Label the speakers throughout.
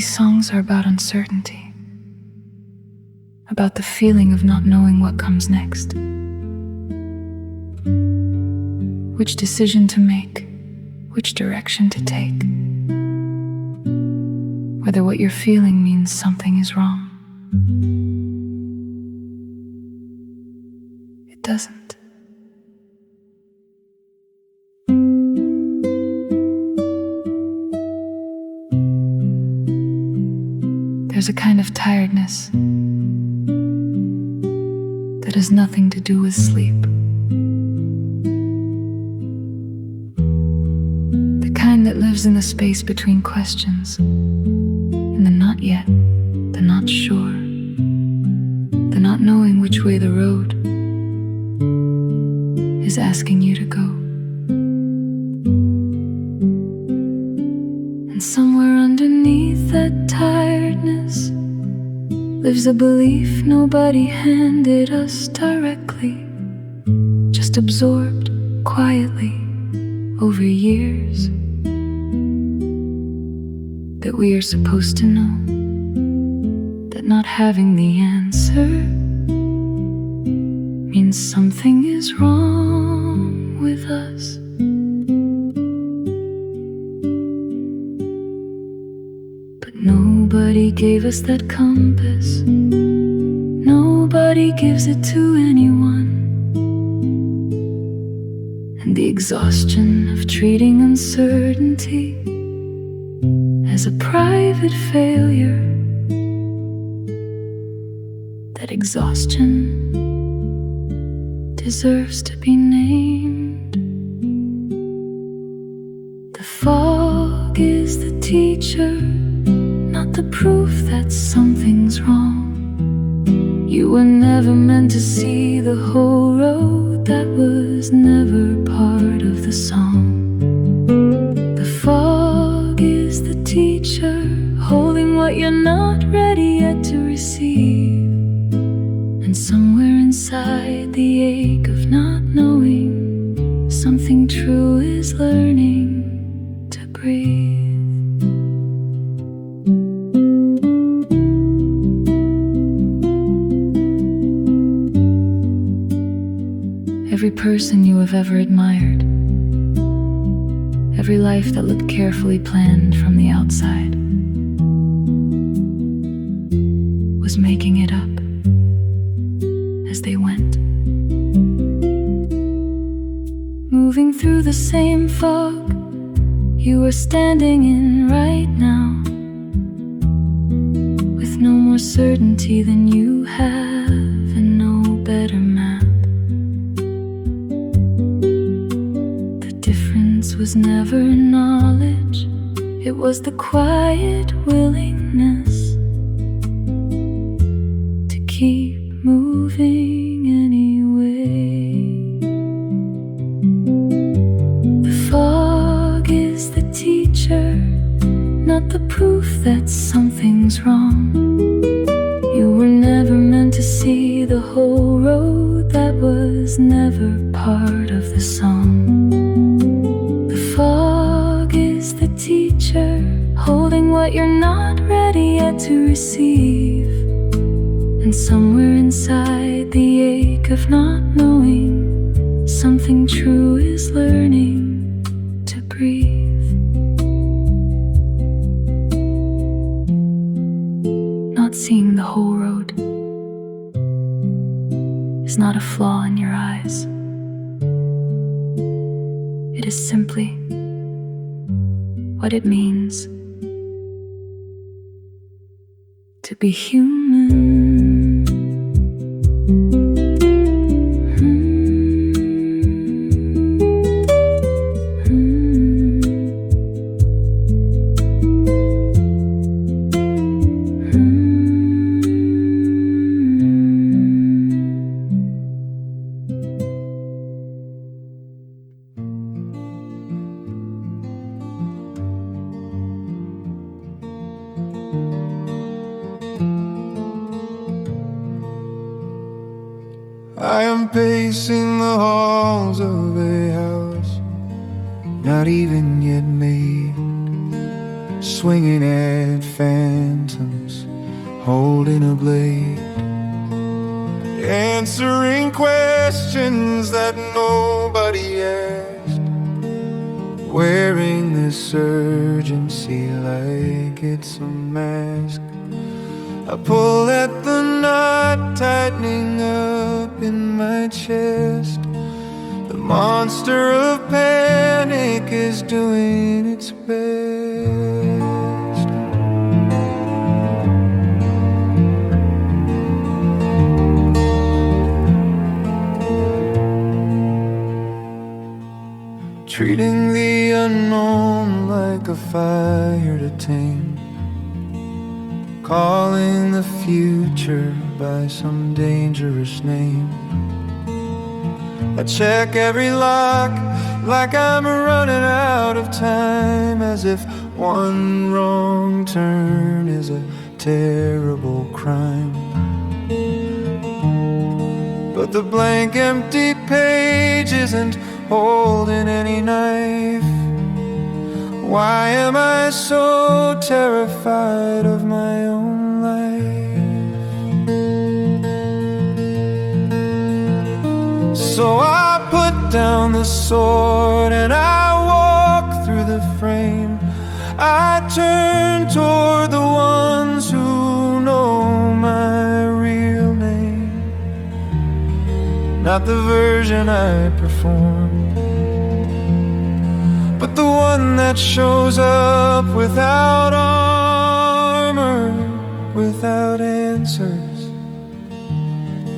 Speaker 1: These songs are about uncertainty, about the feeling of not knowing what comes next, which decision to make, which direction to take, whether what you're feeling means something is wrong. It doesn't. There's a kind of tiredness that has nothing to do with sleep. The kind that lives in the space between questions, in the not yet, the not sure, the not knowing which way the road is asking you to go. And somewhere underneath that tiredness lives a belief nobody handed us directly, just absorbed quietly over years, that we are supposed to know, that not having the answer means something is wrong with us. But nobody gave us that compass. Nobody gives it to anyone. And the exhaustion of treating uncertainty as a private failure, that exhaustion deserves to be named. The fog is the teacher, not the proof that something's wrong. You were never meant to see the whole road, that was never part of the song. The fog is the teacher, holding what you're not ready yet to receive. And somewhere inside the ache of not knowing, something true is learning to breathe. Every person you have ever admired, every life that looked carefully planned from the outside, was making it up as they went, moving through the same fog you are standing in right now, with no more certainty than you have and no better map. The difference was never knowledge, it was the quiet willingness to keep moving anyway. The fog is the teacher, not the proof that something's wrong. You were never meant to see the whole road, that was never part of the song. The fog is the teacher, holding what you're not ready yet to receive. And somewhere inside the ache of not knowing, something true is learning to breathe. Not seeing the whole road is not a flaw in your eyes. It is simply what it means to be human.
Speaker 2: I am pacing the halls of a house not even yet made. swinging at phantoms, holding a blade, answering questions that nobody asked, wearing this urgency like it's a mask. I pull at the knot, tightening up in my chest. The monster of panic is doing its best. Treating the unknown like a fire to tame, calling the future by some dangerous name. I check every lock like I'm running out of time, as if one wrong turn is a terrible crime. But the blank empty page isn't holding any knife. Why am I so terrified of my own life? So I put down the sword and I walk through the frame. I turn toward the ones who know my real name, not the version I perform, but the one that shows up without armor, without answers,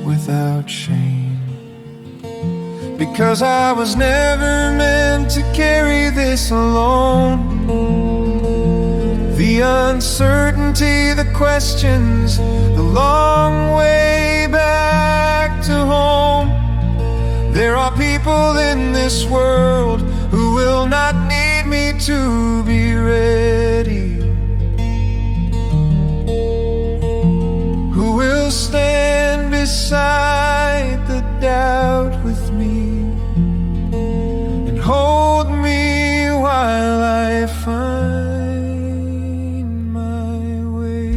Speaker 2: without shame. Because I was never meant to carry this alone. The uncertainty, the questions, the long way back to home. There are people in this world who will not need me to be ready, who will stand beside the doubt with me and hold me while I find my way.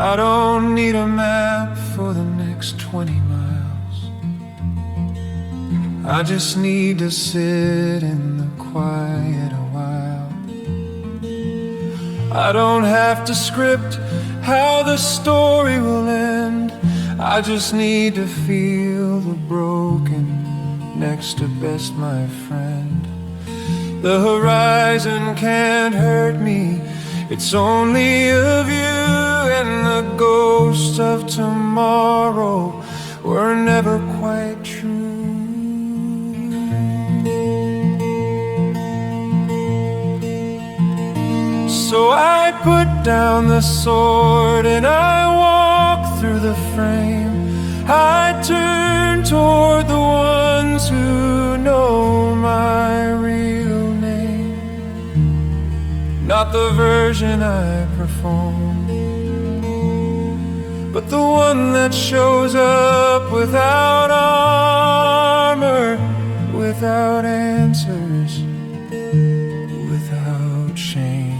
Speaker 2: I don't need a map for the next 20 miles. I just need to sit in the quiet a while. I don't have to script how the story will end. I just need to feel the broken next to best my friend. The horizon can't hurt me, it's only a view, and the ghosts of tomorrow were never quite true. So I put down the sword and I walk through the frame. I turn toward the ones who know my real name, not the version I perform, but the one that shows up without armor, without answers, without shame.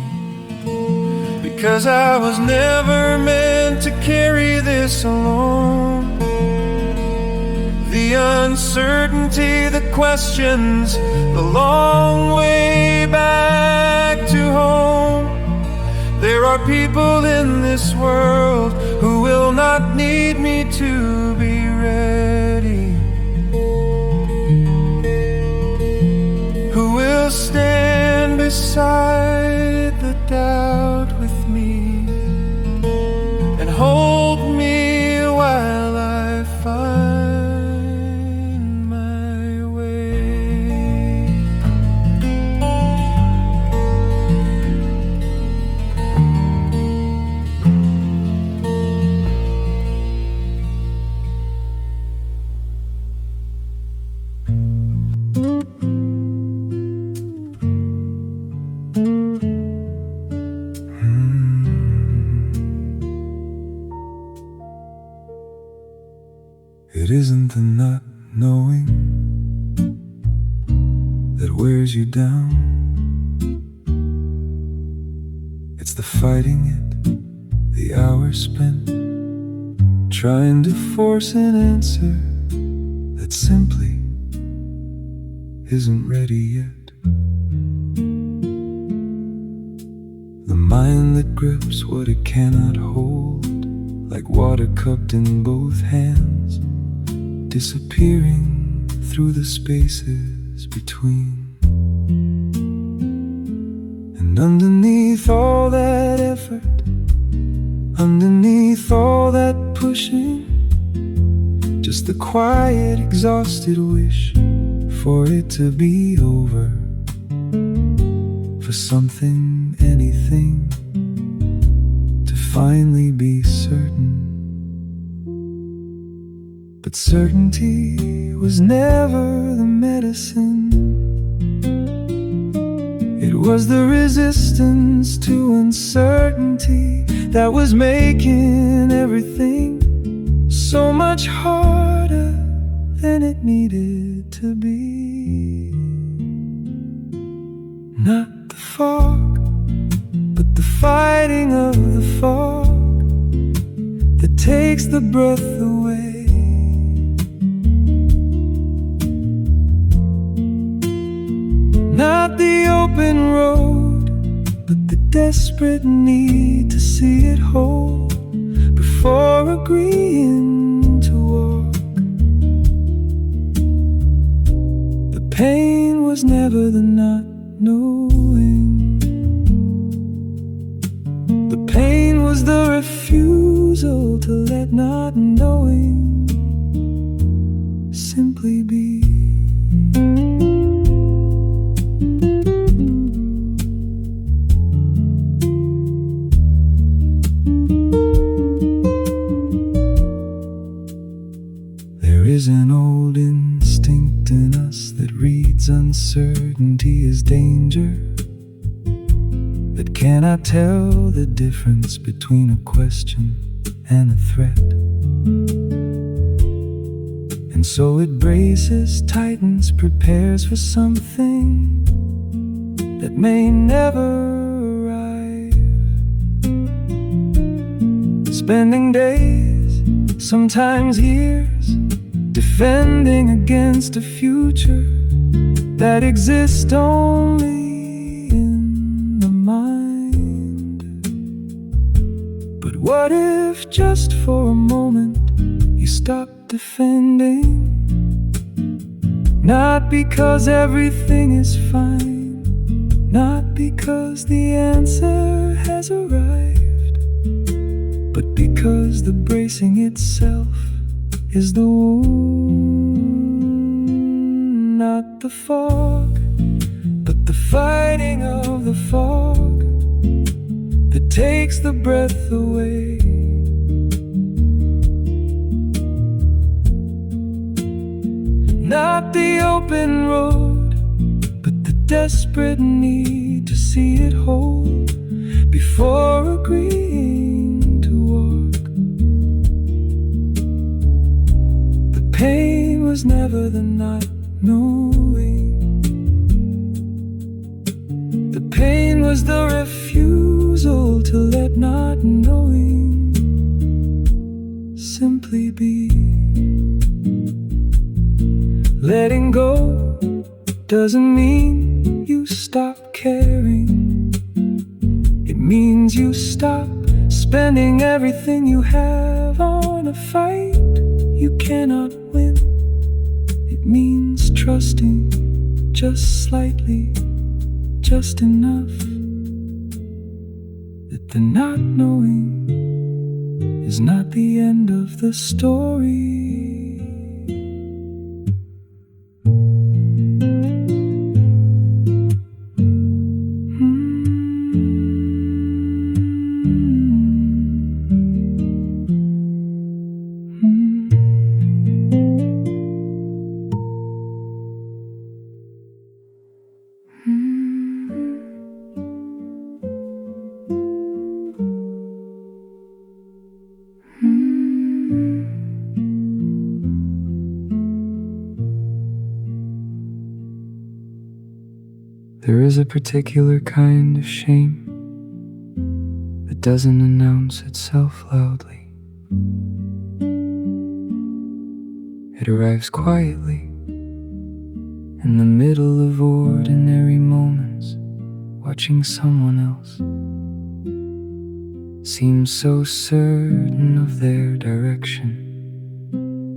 Speaker 2: Because I was never meant to carry this alone. The uncertainty, the questions, the long way back to home. There are people in this world who will not need me to be ready, who will stand beside the doubt with me and hold me while I find my way. that wears you down. It's the fighting it, the hours spent trying to force an answer that simply isn't ready yet. The mind that grips what it cannot hold, like water cupped in both hands, disappearing through the spaces between. And underneath all that effort, underneath all that pushing, just the quiet, exhausted wish for it to be over, for something, anything, to finally be certain. But certainty was never the medicine. It was the resistance to uncertainty that was making everything so much harder than it needed to be. Not the fog, but the fighting of the fog that takes the breath away. Not the open road, but the desperate need to see it whole before agreeing to walk. The pain was never the not knowing. The pain was the refusal to let not knowing simply be. There is an old instinct in us that reads uncertainty as danger, that cannot tell the difference between a question and a threat. And so it braces, tightens, prepares for something that may never arrive. Spending days, sometimes years, defending against a future that exists only in the mind. But what if just for a moment you stop defending? Not because everything is fine, not because the answer has arrived, but because the bracing itself is the wound. Not the fog, but the fighting of the fog that takes the breath away. Not the open road, but the desperate need to see it whole before agreeing to walk. The pain was never the not knowing. The pain was the refusal to let not knowing simply be. Letting go doesn't mean you stop caring. It means you stop spending everything you have on a fight you cannot win. It means trusting just slightly, just enough, that the not knowing is not the end of the story. There is a particular kind of shame that doesn't announce itself loudly. It arrives quietly in the middle of ordinary moments, watching someone else seem so certain of their direction,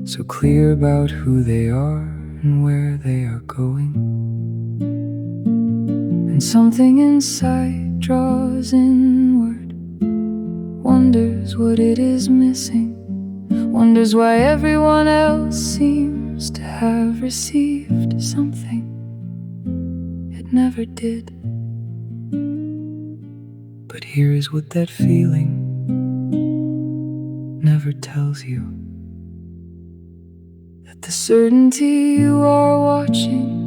Speaker 2: so clear about who they are and where they are going. And something inside draws inward, wonders what it is missing, wonders why everyone else seems to have received something it never did. But here is what that feeling never tells you: that the certainty you are watching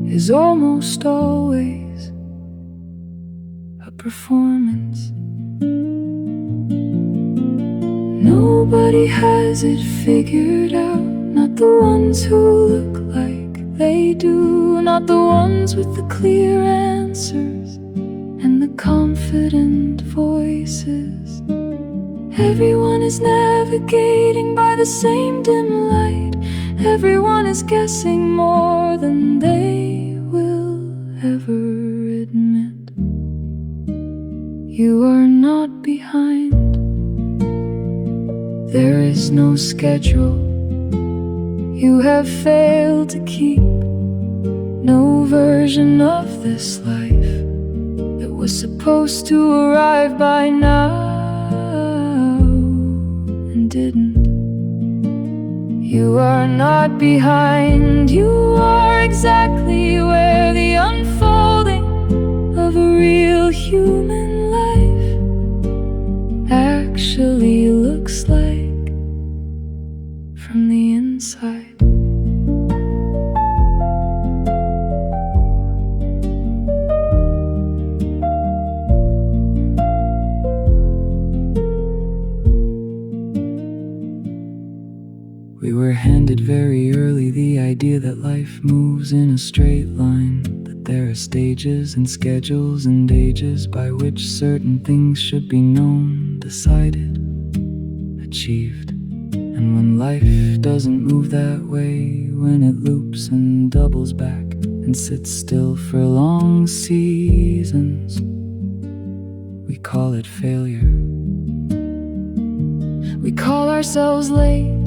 Speaker 2: is almost always a performance. Nobody has it figured out, not the ones who look like they do, not the ones with the clear answers and the confident voices. Everyone is navigating by the same dim light. Everyone is guessing more than they will ever admit. You are not behind. There is no schedule you have failed to keep, no version of this life that was supposed to arrive by now and didn't. You are not behind. You are exactly where the unfolding of a real human life actually looks like from the inside. We were handed very early the idea that life moves in a straight line, that there are stages and schedules and ages by which certain things should be known, decided, achieved. And when life doesn't move that way, when it loops and doubles back and sits still for long seasons, we call it failure. We call ourselves late.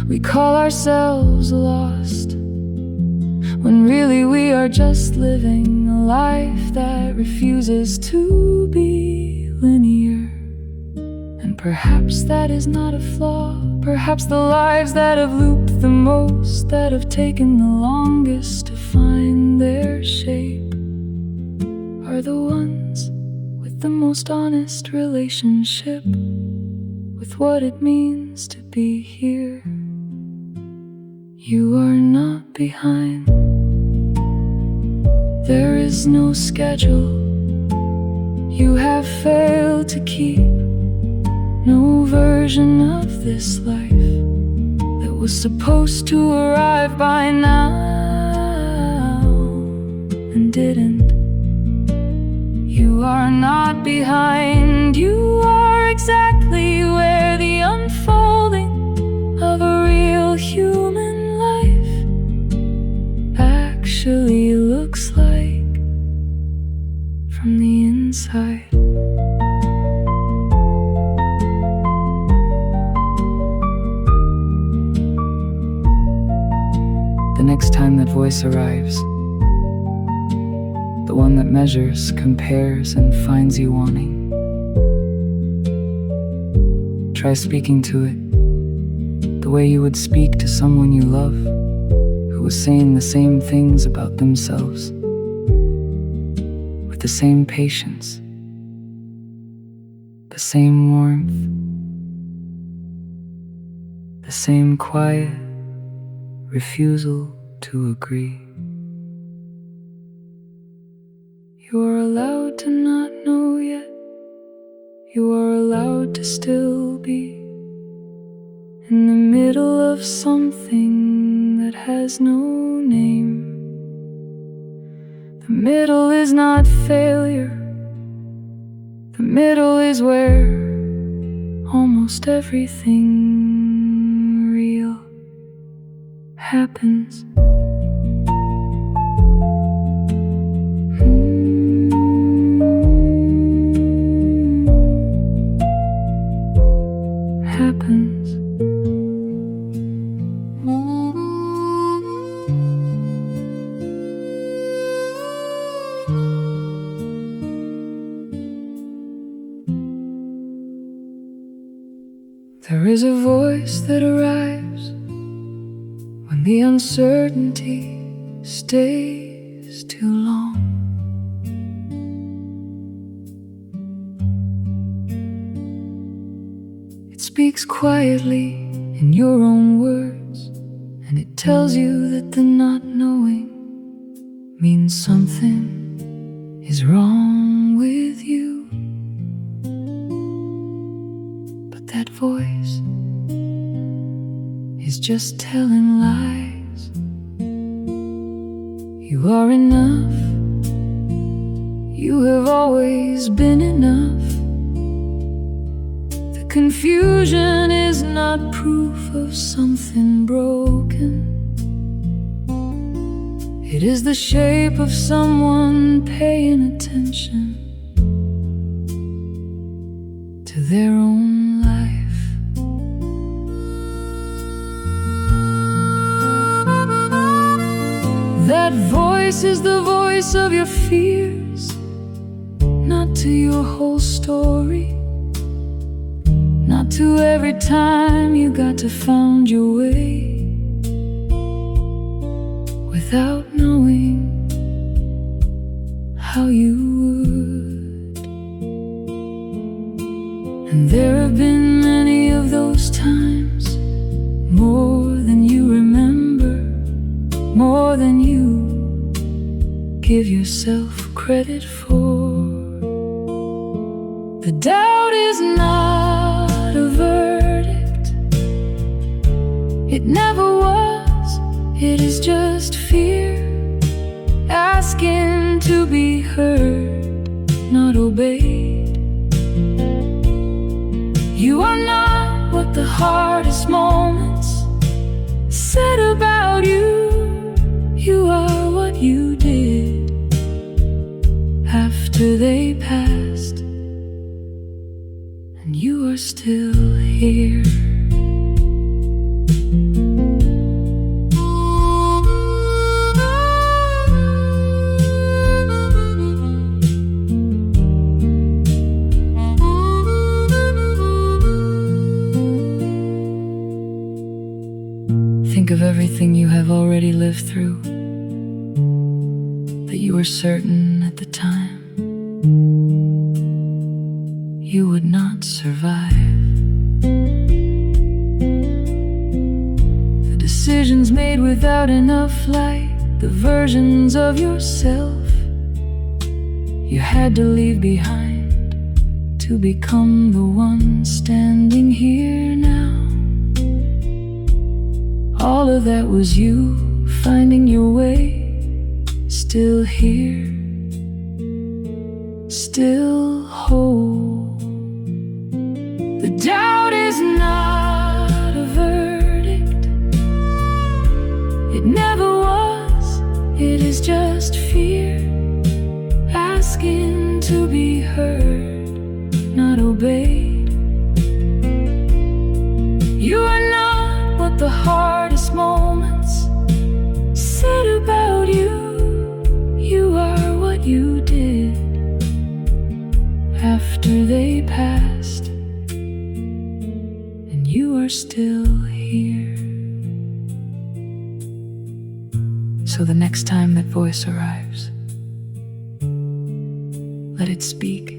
Speaker 2: We call ourselves lost, when really we are just living a life that refuses to be linear. And perhaps that is not a flaw. Perhaps the lives that have looped the most, that have taken the longest to find their shape, are the ones with the most honest relationship with what it means to be here. You are not behind. There is no schedule you have failed to keep, no version of this life that was supposed to arrive by now and didn't. You are not behind. You are exactly where the unfolding of a real human actually looks like from the inside. The next time that voice arrives, the one that measures, compares, and finds you wanting, try speaking to it the way you would speak to someone you love, who was saying the same things about themselves, with the same patience, the same warmth, the same quiet refusal to agree. You are allowed to not know yet. You are allowed to still be in the middle of something that has no name,
Speaker 1: The middle is not failure. The middle is where almost everything real happens. Happens. There is a voice that arrives when the uncertainty stays too long. It speaks quietly in your own words, and it tells you that the not knowing means something is wrong with you. That voice is just telling lies. You are enough. You have always been enough. The confusion is not proof of something broken. It is the shape of someone paying attention to their own life. That voice is the voice of your fears, not to your whole story, not to every time you got to find your way without knowing how you would. And there have been many of those times, more than you remember, more than you give yourself credit for. The doubt is not a verdict. It never was. It is just fear asking to be heard, not obeyed. You are not what the hardest moments said about you. You are what you did after they passed, and you are still here. Think of everything you have already lived through, that you were certain at the time you would not survive. The decisions made without enough light, the versions of yourself you had to leave behind to become the one standing here now. All of that was you finding your way, still here, still whole. The doubt is not a verdict. It never was. It is just fear asking to be heard, not obeyed. You are not what the hardest moments said about you. You are what you did after they passed, and you are still here. So the next time that voice arrives, let it speak,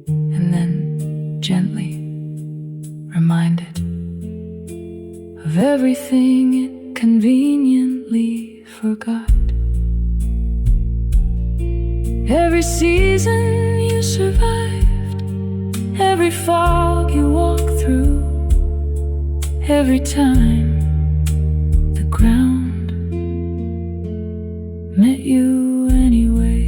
Speaker 1: and then gently remind it of everything it conveniently forgot. Every season you survived, every fog you walked through, every time the ground met you anyway.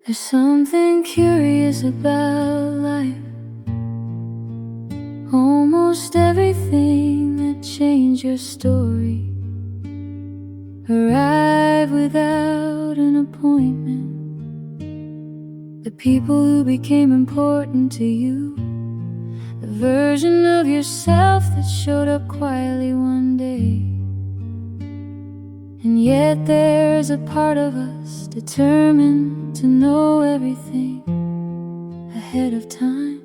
Speaker 1: There's something curious about life. Almost everything that changed your story arrived without an appointment. The people who became important to you, the version of yourself that showed up quietly one day. And yet there's a part of us determined to know everything ahead of time.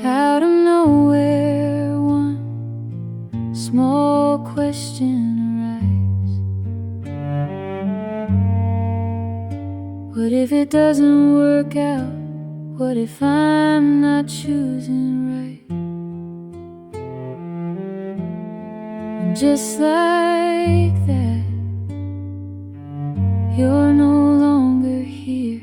Speaker 1: Out of nowhere, one small question arrives. What if it doesn't work out? What if I'm not choosing right? And just like that, you're no longer here.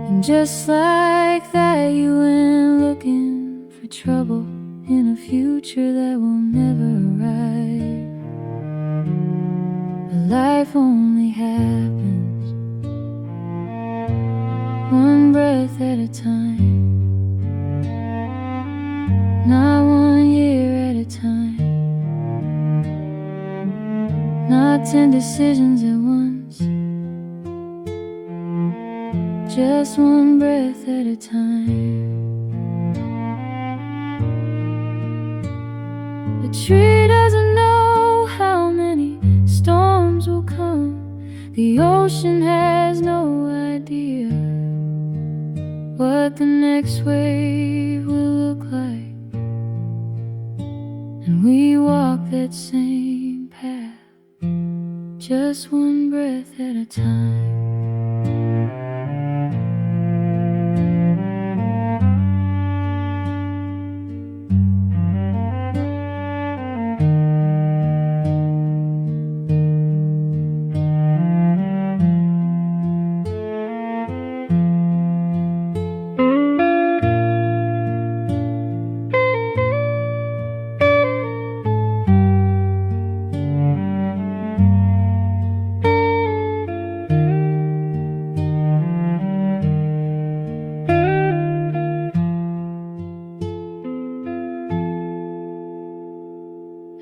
Speaker 1: And just like that, you went looking for trouble in a future that will never arrive. But life only happens one breath at a time, not 1 year at a time, not 10 decisions at once, just one breath at a time. The tree doesn't know how many storms will come. The ocean has no idea what the next wave will look like. And we walk that same path, just one breath at a time.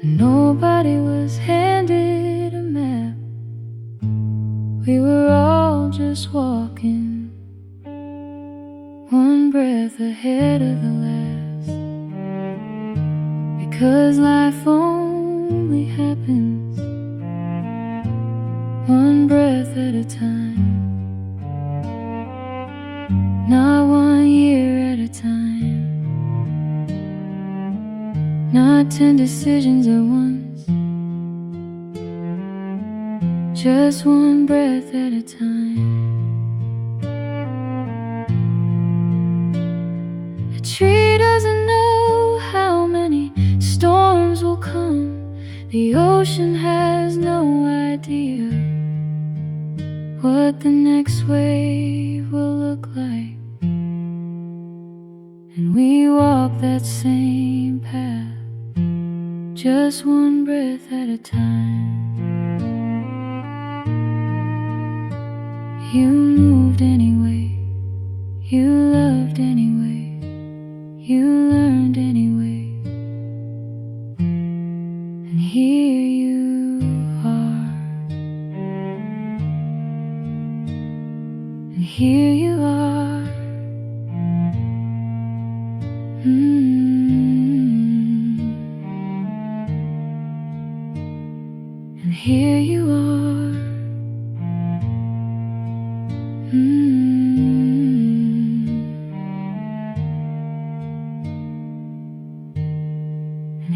Speaker 1: Nobody was handed a map. We were all just walking, one breath ahead of the last. Because life only happens one breath at a time, not 1 year at a time, not 10 decisions at once, just one breath at a time. A tree doesn't know how many storms will come. The ocean has no idea what the next wave will look like. And we walk that same path, just one breath at a time. You moved anyway, you loved anyway, you learned anyway. And here you are, and here you are,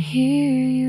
Speaker 1: hear you